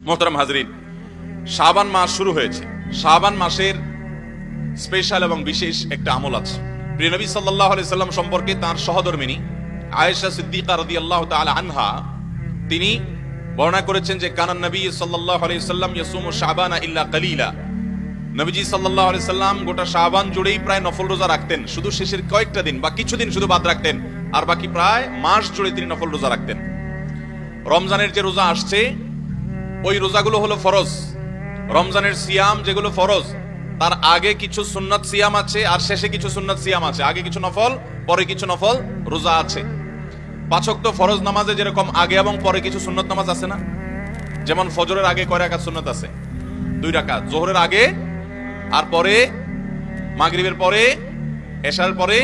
মোহতারাম হাজরিন, শাবান মাস শুরু হয়েছে। শাবান মাসের স্পেশাল এবং বিশেষ একটা আমল আছে। প্রিয় নবী সাল্লাল্লাহু আলাইহি সাল্লাম সম্পর্কে তার সহধর্মিনী আয়েশা সিদ্দিকা রাদিয়াল্লাহু তাআলা আনহা তিনি বর্ণনা করেছেন যে কানান নবী সাল্লাল্লাহু আলাইহি সাল্লাম ইয়াসুমু শাবানা ইল্লা কালিলা। নবীজি সাল্লাল্লাহু আলাইহি সাল্লাম গোটা শাবান জুড়েই প্রায় নফল রোজা রাখতেন, শুধু শেষের কয়েকটা দিন বা কিছুদিন শুধু বাদ রাখতেন, আর বাকি প্রায় মাস জুড়ে তিনি নফল রোজা রাখতেন। রমজানের যে রোজা আসছে ওই রোজাগুলো হলো ফরজ। রমজানের সিয়াম যেগুলো ফরজ, তার আগে কিছু সুন্নাত সিয়াম আছে আর শেষে কিছু সুন্নাত সিয়াম আছে। আগে কিছু নফল, পরে কিছু নফল রোজা আছে। পাঁচ ওয়াক্ত ফরজ নামাজে যেরকম আগে এবং পরে কিছু সুন্নাত নামাজ আছে না? যেমন ফজরের আগে কয় রাকাত সুন্নাত আছে? 2 রাকাত। যোহরের আগে আর পরে, মাগরিবের পরে, এশার পরে।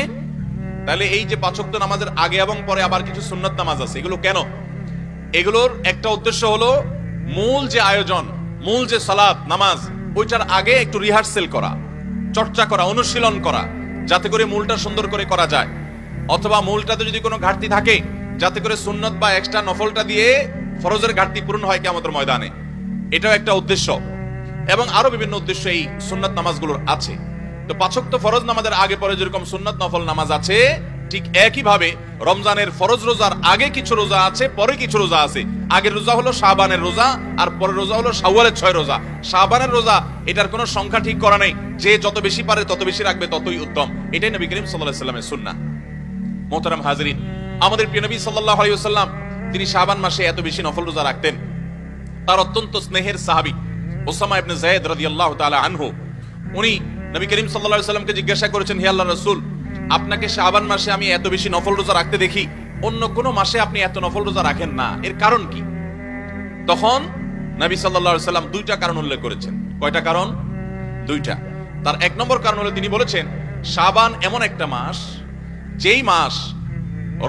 তাহলে এই যে পাঁচ ওয়াক্ত নামাজের আগে এবং পরে আবার কিছু সুন্নাত নামাজ আছে, এগুলো কেন? এগুলোর একটা উদ্দেশ্য হলো মূল যে আয়োজন, মূল যে সালাত নামাজ, ওইটার আগে একটু রিহার্সেল করা, চর্চা করা, অনুশীলন করা, যাতে করে মূলটা সুন্দর করে করা যায়। অথবা মূলটাতে যদি কোনো ঘাটতি থাকে, যাতে করে সুন্নত বা এক্সট্রা নফলটা দিয়ে ফরজের ঘাটতি পূরণ হয় কিয়ামতের ময়দানে। এটাও একটা উদ্দেশ্য, এবং আরো বিভিন্ন উদ্দেশ্য এই সুন্নাত নামাজগুলোর আছে। তো পাঁচ ওয়াক্ত ফরজ নামাজের আগে পরে যেরকম সুন্নাত নফল নামাজ আছে, ঠিক একই ভাবে রমজানের ফরজ রোজার আগে কিছু রোজা আছে, পরে কিছু রোজা আছে। আগের রোজা হলো শাবানের রোজা, আর পরের রোজা হলো শাওয়ালের 6 রোজা। শাবানের রোজা এটার কোনো সংখ্যা ঠিক করা নেই, যে যত বেশি পারে তত বেশি রাখবে ততই উত্তম। এটাই নবী করিম সাল্লাল্লাহু আলাইহি ওয়াসাল্লামের সুন্নাহ। মুহতারাম হাজিরিন, আমাদের প্রিয় নবী সাল্লাল্লাহু আলাইহি ওয়াসাল্লাম তিনি শাবান মাসে এত বেশি নফল রোজা রাখতেন। তার অত্যন্ত স্নেহের সাহাবী উসামা ইবনে যায়েদ রাদিয়াল্লাহু তাআলা আনহু, উনি নবী করিম সাল্লাল্লাহু আলাইহি ওয়াসাল্লামকে জিজ্ঞাসা করেছেন, হে আল্লাহর রাসূল, আপনাকে শাবান মাসে আমি এত বেশি নফল রোজা রাখতে দেখি, অন্য কোন মাসে আপনি এত নফল রোজা রাখেন না, এর কারণ কি? তখন নবী সাল্লাল্লাহু আলাইহি ওয়াসাল্লাম 2টা কারণ উল্লেখ করেছেন। কয়টা কারণ? 2টা। তার 1 নম্বর কারণ হলো তিনি বলেছেন, শাবান এমন একটা মাস, যেই মাস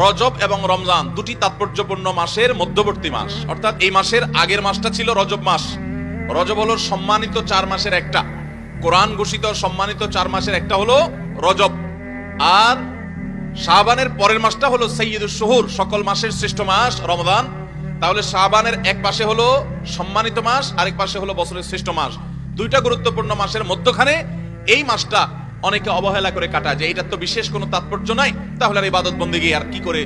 রজব এবং রমজান দুটি তাৎপর্যপূর্ণ মাসের মধ্যবর্তী মাস। অর্থাৎ এই মাসের আগের মাসটা ছিল রজব মাস। রজব হলো সম্মানিত 4 মাসের একটা, কোরআন ঘোষিত সম্মানিত 4 মাসের একটা হলো রজব। আর শাবানের পরের মাসটা হলো সাইয়্যিদুশ শুহুর, সকল মাসের শ্রেষ্ঠ মাস রমজান। তাহলে শাবানের এক পাশে হলো সম্মানিত মাস, আরেক পাশে হলো বছরের শ্রেষ্ঠ মাস। 2টা গুরুত্বপূর্ণ মাসের মধ্যখানে এই মাসটা অনেকে অবহেলা করে কাটায়, যে এটার তো বিশেষ কোনো তাৎপর্য নাই, তাহলে আর ইবাদত বন্দেগী আর কি করে,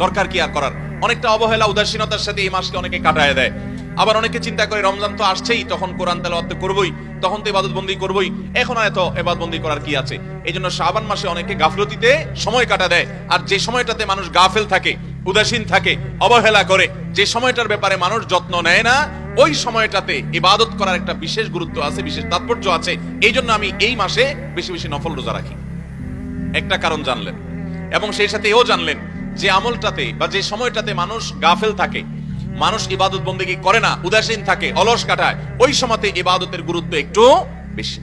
দরকার কি আর করার। অনেকটা অবহেলা, উদাসীনতার সাথে এই মাসকে অনেকে কাটায় দেয়। আবার অনেকে চিন্তা করে রমজান তো আসছেই, তখন কোরআন তেলাওয়াত করবই, তখন তো ইবাদত বন্দেগী করবই, এখন আর এত ইবাদত বন্দেগী করার কি আছে। এইজন্য শাবান মাসে অনেকে গাফলতিতে সময় কাটা দেয়। আর যে সময়টাতে মানুষ গাফেল থাকে, উদাসীন থাকে, অবহেলা করে, যে সময়টার ব্যাপারে মানুষ যত্ন নেয় না, ওই সময়টাতে ইবাদত করার একটা বিশেষ গুরুত্ব আছে, বিশেষ তাৎপর্য আছে। এই জন্য আমি এই মাসে বেশি বেশি নফল রোজা রাখি। একটা কারণ জানলেন, এবং সেই সাথে এও জানলেন যে আমলটাতে বা যে সময়টাতে মানুষ গাফেল থাকে, মানুষ ইবাদত বন্দেগী করে না, উদাসীন থাকে, অলস কাটায়, ওই সময়তে ইবাদতের গুরুত্ব একটু বেশি।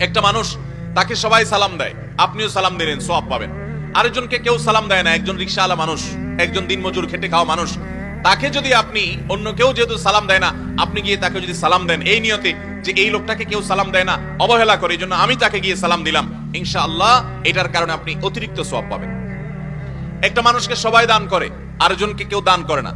একটা মানুষ, তাকে সবাই সালাম দেয়, আপনিও সালাম দিলেন, সওয়াব পাবেন। আরেকজনকে কেউ সালাম দেয় না, একজন রিকশাওয়ালা মানুষ, একজন দিনমজুর খেটে খাওয়া মানুষ, তাকে যদি আপনি, অন্য কেউ যেহেতু সালাম দেয় না, আপনি গিয়ে তাকে যদি সালাম দেন এই নিয়তে যে এই লোকটাকে কেউ সালাম দেয় না, অবহেলা করে, এই জন্য আমি তাকে গিয়ে সালাম দিলাম, ইনশাআল্লাহ এটার কারণে আপনি অতিরিক্ত সওয়াব পাবেন। একটা মানুষকে সবাই দান করে, আরেকজনকে কেউ দান করে না,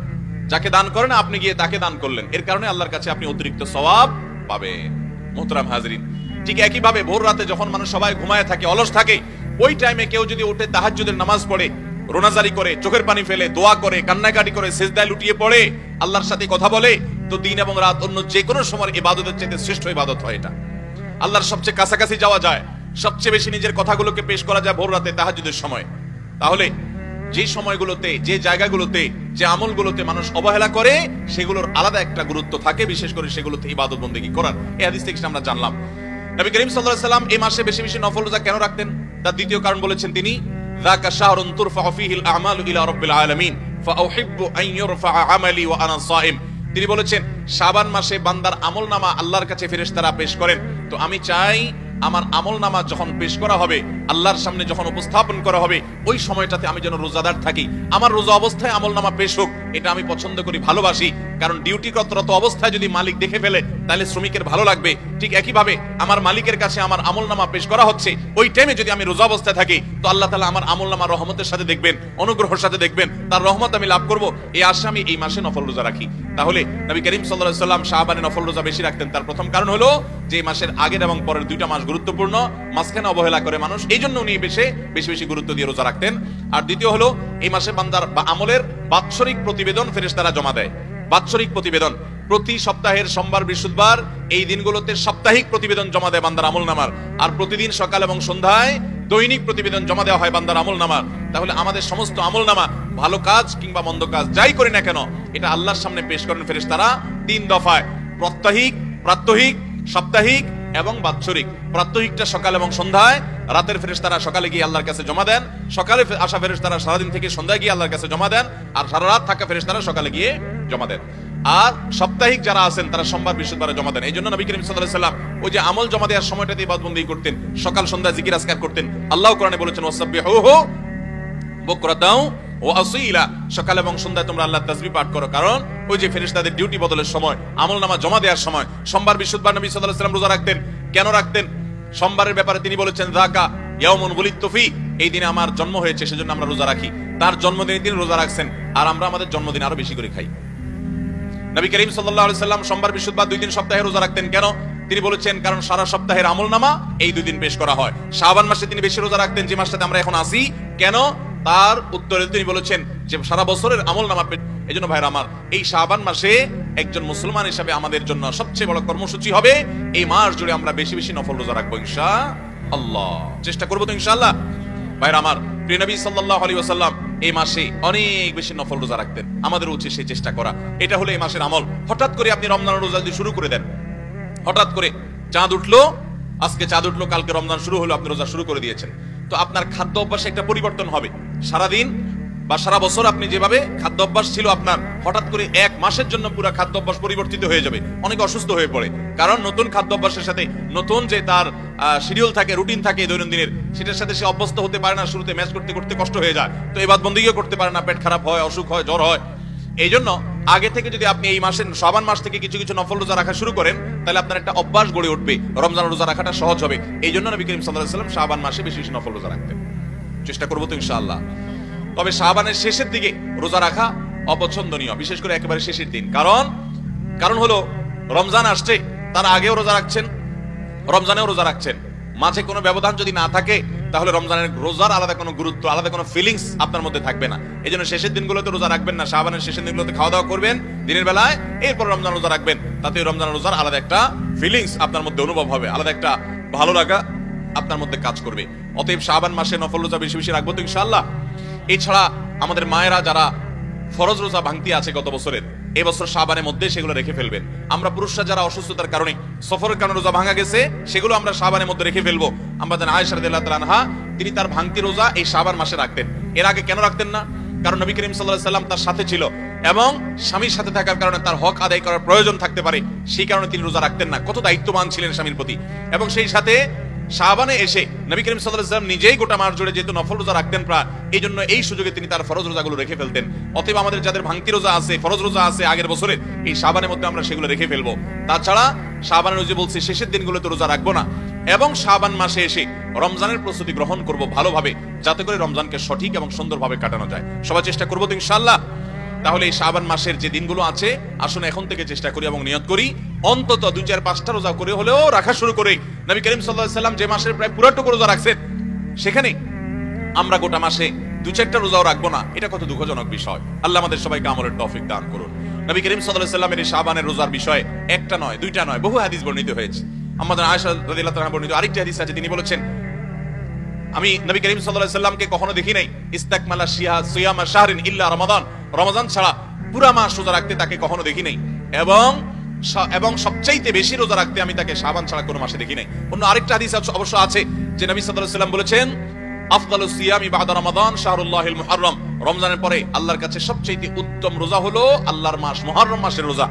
যাকে দান করে না আপনি গিয়ে তাকে দান করলেন, এর কারণে আল্লাহর কাছে আপনি অতিরিক্ত সওয়াব পাবেন। মুহতারাম হাজিরিন, ঠিক একই ভাবে ভোর রাতে যখন মানুষ সবাই ঘুমায় থাকে, অলস থাকে, ওই টাইমে কেউ যদি উঠে তাহাজ্জুদের নামাজ পড়ে, রোনাজারি করে, চোখের পানি ফেলে, দোয়া করে, কান্নাকাটি করে, সিজদায় লুটিয়ে পড়ে, আল্লাহর সাথে কথা বলে, তো দিন এবং রাত অন্য যে কোনো সময় ইবাদতের চেয়ে শ্রেষ্ঠ ইবাদত হয় এটা। আল্লাহর সবচেয়ে কাছাকাছি যাওয়া যায়, সবচেয়ে বেশি নিজের কথাগুলোকে পেশ করা যায় ভোর রাতে তাহাজ্জুদের সময়। তাহলে যে সময়গুলোতে, যে জায়গাগুলোতে, যে আমলগুলোতে মানুষ অবহেলা করে, সেগুলোর আলাদা একটা গুরুত্ব থাকে, বিশেষ করে সেগুলোতে ইবাদত বন্দেগী করার। এই হাদিস থেকে আমরা জানলাম নবী করিম সাল্লাল্লাহু আলাইহি ওয়াসাল্লাম এই মাসে বেশি বেশি নফল রোজা কেন রাখতেন। তার দ্বিতীয় কারণ বলেছেন তিনি, যাকা শাহরুন তুরফাউ ফীহিল আমালু ইলা রাব্বিল আলামিন ফাউহিব্বু আন ইউরফাআ আমালি ওয়া আনা সাইম। তিনি বলেছেন, শাবান মাসে বান্দার আমলনামা আল্লাহর কাছে ফেরেশতারা পেশ করেন, তো আমি চাই আমার আমল নামা যখন পেশ করা হবে, আল্লাহর সামনে যখন উপস্থাপন করা হবে, ওই সময়টাতে আমি যেন রোজাদার থাকি। আমার রোজা অবস্থায় আমল নামা পেশ হোক, এটা আমি পছন্দ করি, ভালোবাসি। কারণ ডিউটিরত অবস্থায় যদি মালিক দেখে ফেলে তাহলে শ্রমিকের ভালো লাগবে। ঠিক একইভাবে আমার মালিকের কাছে আমার আমল নামা পেশ করা হচ্ছে, ওই টাইমে যদি আমি রোজা অবস্থায় থাকি, তো আল্লাহ তাআলা আমার আমল নামা রহমতের সাথে দেখবেন, অনুগ্রহের সাথে দেখবেন, তার রহমত আমি লাভ করব। এই আশা আমি এই মাসে নফল রোজা রাখি। তাহলে নবী করিম সাল্লাল্লাহু আলাইহি ওয়াসাল্লাম শাবানে নফল রোজা বেশি রাখতেন। তার প্রথম কারণ হলো যে এই মাসের আগের এবং পরের দুইটা মাস গুরুত্বপূর্ণ, মাঝখানে অবহেলা করে মানুষ, এই জন্য উনি বেশি বেশি গুরুত্ব দিয়ে রোজা রাখতেন। আর দ্বিতীয় হলো এই মাসে বান্দার বা আমলের বাৎসরিক প্রতিবেদন ফেরেশতারা জমা দেয়। বাৎসরিক প্রতিবেদন প্রতি সপ্তাহের সোমবার বৃহস্পতিবার এই দিনগুলোতে সাপ্তাহিক প্রতিবেদন জমা দেয় বান্দার আমল নামার। আর প্রতিদিন সকাল এবং সন্ধ্যায় দৈনিক প্রতিবেদন জমা দেওয়া হয় বান্দার আমল নামার। তাহলে আমাদের সমস্ত আমল নামা, ভালো কাজ কিংবা মন্দ কাজ যাই করি না কেন, এটা আল্লাহর সামনে পেশ করেন ফেরেশতারা 3 দফায়, প্রাত্যহিক, প্রাত্যহিক, সাপ্তাহিক এবং বাৎসরিক। প্রাত্যহিকটা সকাল এবং সন্ধ্যায়, রাতের ফেরেশতারা সকালে গিয়ে আল্লাহর কাছে জমা দেন, সকালে আসা ফেরেশতারা সারাদিন থেকে সন্ধ্যায় গিয়ে আল্লাহর কাছে জমা দেন, আর সারা রাত থাকা ফেরেশতারা সকালে গিয়ে জমা দেন। আর সাপ্তাহিক যারা আছেন তারা সোমবার বৃহস্পতিবারে জমা দেন। এই জন্য নবী করিম সাল্লাল্লাহু আলাইহি ওয়াসাল্লাম ওই যে আমল জমা দেওয়ার সময়টাতে ইবাদতবন্দেগী করতেন, সকাল সন্ধ্যা জিকির আজকার করতেন। আল্লাহ কোরআনে বলেছেন ওয়াসাব্বিহুহু বুকরাতাও ওয়া আসীলা, সকাল এবং সন্ধ্যায় তোমরা আল্লাহর তাসবিহ পাঠ করো। কারণ ওই যে ফেরেশতাদের ডিউটি বদলের সময়, আমল নামা জমা দেওয়ার সময়, সোমবার বৃহস্পতিবার নবী সাল্লাল্লাহু আলাইহি ওয়াসাল্লাম রোজা রাখতেন। কেন রাখতেন? সোমবারের ব্যাপারে তিনি বলেছেন যাকা ইয়াউমুন বুলিদতু ফি, এই দিনে আমার জন্ম হয়েছে সেজন্য আমরা রোজা রাখি। তার জন্মদিনে তিনি রোজা রাখছেন, আর আমরা আমাদের জন্মদিন আরো বেশি করে খাই। নবী করিম সাল্লাল্লাহু আলাইহি ওয়াসাল্লাম সোমবার বৃহস্পতিবার 2 দিন সপ্তাহে রোজা রাখতেন। কেন? তিনি বলেছেন কারণ সারা সপ্তাহের আমল নামা এই 2 দিন পেশ করা হয়। শাবান মাসে তিনি বেশি রোজা রাখতেন, যে মাসটাতে আমরা এখন আছি। কেন? তার উত্তরে তিনি বলেছেন যে সারা বছরের আমল নামা। এজন্য ভাইরা আমার, এই শাবান মাসে একজন মুসলমান হিসেবে আমাদের জন্য সবচেয়ে বড় কর্মসূচি হবে এই মাস জুড়ে আমরা বেশি বেশি নফল রোজা রাখবো ইনশাআল্লাহ। চেষ্টা করবো তো ইনশাআল্লাহ। ভাইরা আমার, প্রিয় নবী সাল্লাল্লাহু আলাইহি ওয়াসাল্লাম এই মাসে অনেক বেশি নফল রোজা রাখতেন। আমাদের উচিত সেই চেষ্টা করা। এটা হলো এই মাসের আমল। হঠাৎ করে আপনি রমজানের রোজা যদি শুরু করে দেন, হঠাৎ করে চাঁদ উঠলো, আজকে চাঁদ উঠলো, কালকে রমজান শুরু হলো, আপনি রোজা শুরু করে দিয়েছেন, তো আপনার খাদ্য অভ্যাসে একটা পরিবর্তন হবে। সারাদিন বা সারা বছর আপনি যেভাবে খাদ্য অভ্যাস ছিল আপনার, হঠাৎ করে 1 মাসের জন্য পুরো খাদ্য অভ্যাস পরিবর্তিত হয়ে যাবে। অনেক অসুস্থ হয়ে পড়ে, কারণ নতুন খাদ্য অভ্যাসের সাথে নতুন যে তার শিডিউল থাকে, রুটিন থাকে দৈনন্দিনের, সেটার সাথে সে অভ্যস্ত হতে পারে না। শুরুতে ম্যাচ করতে করতে কষ্ট হয়ে যায়, তো ইবাদতবন্দেগীও করতে পারে না, পেট খারাপ হয়, অসুখ হয়, জ্বর হয়। এই জন্য আগে থেকে যদি আপনি এই মাসের শাবান মাস থেকে কিছু কিছু নফল রোজা রাখা শুরু করেন, তাহলে আপনার একটা অভ্যাস গড়ে উঠবে, রমজান রোজা রাখাটা সহজ হবে। এই জন্য নবী করিম সাল্লাল্লাহু আলাইহি ওয়াসাল্লাম শাবান মাসে বেশি বেশি নফল রোজা রাখতেন। চেষ্টা করবো তো ইনশাআল্লাহ। তবে শাবানের শেষের দিকে রোজা রাখা অপছন্দনীয়, বিশেষ করে একেবারে শেষের দিন। কারণ হলো রমজান আসছে, তার আগেও রোজা রাখছেন, রমজানেও রোজা রাখছেন, মাঝে কোনো ব্যবধান যদি না থাকে তাহলে রমজানের রোজার আলাদা কোনো গুরুত্ব, আলাদা কোনো ফিলিংস আপনার মধ্যে থাকবে না। এই জন্য শেষের দিনগুলোতে রোজা রাখবেন না, শাবানের শেষের দিনগুলোতে খাওয়া দাওয়া করবেন দিনের বেলায়, এরপর রমজান রোজা রাখবেন। তাতে রমজান রোজার আলাদা একটা ফিলিংস আপনার মধ্যে অনুভব হবে, আলাদা একটা ভালো লাগা আপনার মধ্যে কাজ করবে। অতএব শাবান মাসে নফল রোজা বেশি বেশি রাখবো তো ইনশাআল্লাহ। এছাড়া আমাদের মায়েরা যারা ফরজ রোজা ভাঙতি আছে গত বছরের, এবছর শাবানের মধ্যে সেগুলো রেখে ফেলবেন। আমরা পুরুষরা যারা অসুস্থতার কারণে, সফরের কারণে রোজা ভাঙা গেছে, সেগুলো আমরা শাবানের মধ্যে রেখে ফেলবো। আমরা জানি আয়েশা রাদিয়াল্লাহু তাআলা আনহা তিনি তার ভাঙতি রোজা এই শাবান মাসে রাখতেন। এর আগে কেন রাখতেন না? কারণ নবী করিম সাল্লাল্লাহু আলাইহি ওয়াসাল্লাম তার সাথে ছিল এবং স্বামীর সাথে থাকার কারণে তার হক আদায় করার প্রয়োজন থাকতে পারে, সেই কারণে তিনি রোজা রাখতেন না। কত দায়িত্ববান ছিলেন স্বামীর প্রতি। এবং সেই সাথে শাবানে এসে নবী করিম সাল্লাল্লাহু আলাইহি ওয়াসাল্লাম নিজেই গোটা মাস জুড়ে যেহেতু নফল রোজা রাখতেন প্রায়, এই জন্য এই সুযোগে তিনি তার ফরজ রোজাগুলো রেখে ফেলতেন। অতএব আমাদের যাদের ভাঙতি রোজা আছে, ফরজ রোজা আছে আগের বছরের, এই শাবানের মধ্যে আমরা সেগুলো রেখে ফেলবো। তাছাড়া শাবানের রোজা বলছি শেষের দিনগুলোতে রোজা রাখবো না, এবং শাবান মাসে এসে রমজানের প্রস্তুতি গ্রহণ করব ভালোভাবে, যাতে করে রমজানকে সঠিক এবং সুন্দরভাবে কাটানো যায়। সবাই চেষ্টা করবো তো ইনশাআল্লাহ। তাহলে এই শাবান মাসের যে দিনগুলো আছে, আসুন এখন থেকে চেষ্টা করি এবং নিয়ত করি অন্তত 2-4-5টা রোজা করে হলেও রাখা শুরু করে। নবী করিম সাল্লাল্লাহু আলাইহি ওয়াসাল্লাম যে মাসের প্রায় পুরোটুকু রোজা রাখছেন, সেখানে আমরা গোটা মাসে 2-4টা রোজাও রাখবো না, এটা কত দুঃখজনক বিষয়। আল্লাহ আমাদের সবাইকে আমলের তৌফিক দান করুন। নবী করিম সাল্লাল্লাহু আলাইহি ওয়াসাল্লামের এই শাবানের রোজার বিষয়ে একটা নয়, 2টা নয়, বহু হাদিস বর্ণিত হয়েছে। আমাদের আয়েশা রাদিয়াল্লাহু তাআলা বর্ণিত আরেকটি হাদিস আছে, তিনি বলেছেন আমি নবী করিম সাল্লাল্লাহু আলাইহি ওয়াসাল্লামকে কখনো দেখি নাই ইস্তাকমালা সিয়ামা শাহরিন ইল্লা রমাদান, রমজান ছাড়া পুরা মাস রোজা রাখতে তাকে কখনো দেখি নাই, এবং সবচাইতে বেশি রোজা রাখতে আমি তাকে শাবান ছাড়া কোনো মাসে দেখি নাই। অন্য আরেকটা হাদিস অবশ্য আছে যে নবী সাল্লাল্লাহু আলাইহি ওয়াসাল্লাম বলেছেন আফদালুস সিয়ামি বাদা রমাদান শাহরুল্লাহিল মুহাররম, রমজানের পরে আল্লাহর কাছে সবচাইতে উত্তম রোজা হলো আল্লাহর মাস মুহররম মাসের রোজা।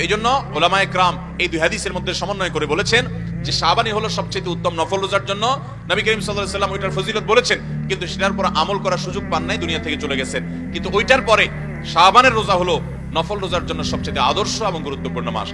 এই জন্য ওলামা একরাম এই দুই হাদিসের মধ্যে সমন্বয় করে বলেছেন যে শাবানই হলো সবচেয়ে উত্তম নফল রোজার জন্য। নবী করিম সাল্লাল্লাহু আলাইহি ওয়াসাল্লাম ওইটার ফজিলত বলেছেন, কিন্তু সেটার পর আমল করার সুযোগ পান নাই, দুনিয়া থেকে চলে গেছেন। কিন্তু ওইটার পরে শাবানের রোজা হলো নফল রোজার জন্য সবচেয়ে আদর্শ এবং গুরুত্বপূর্ণ মাস।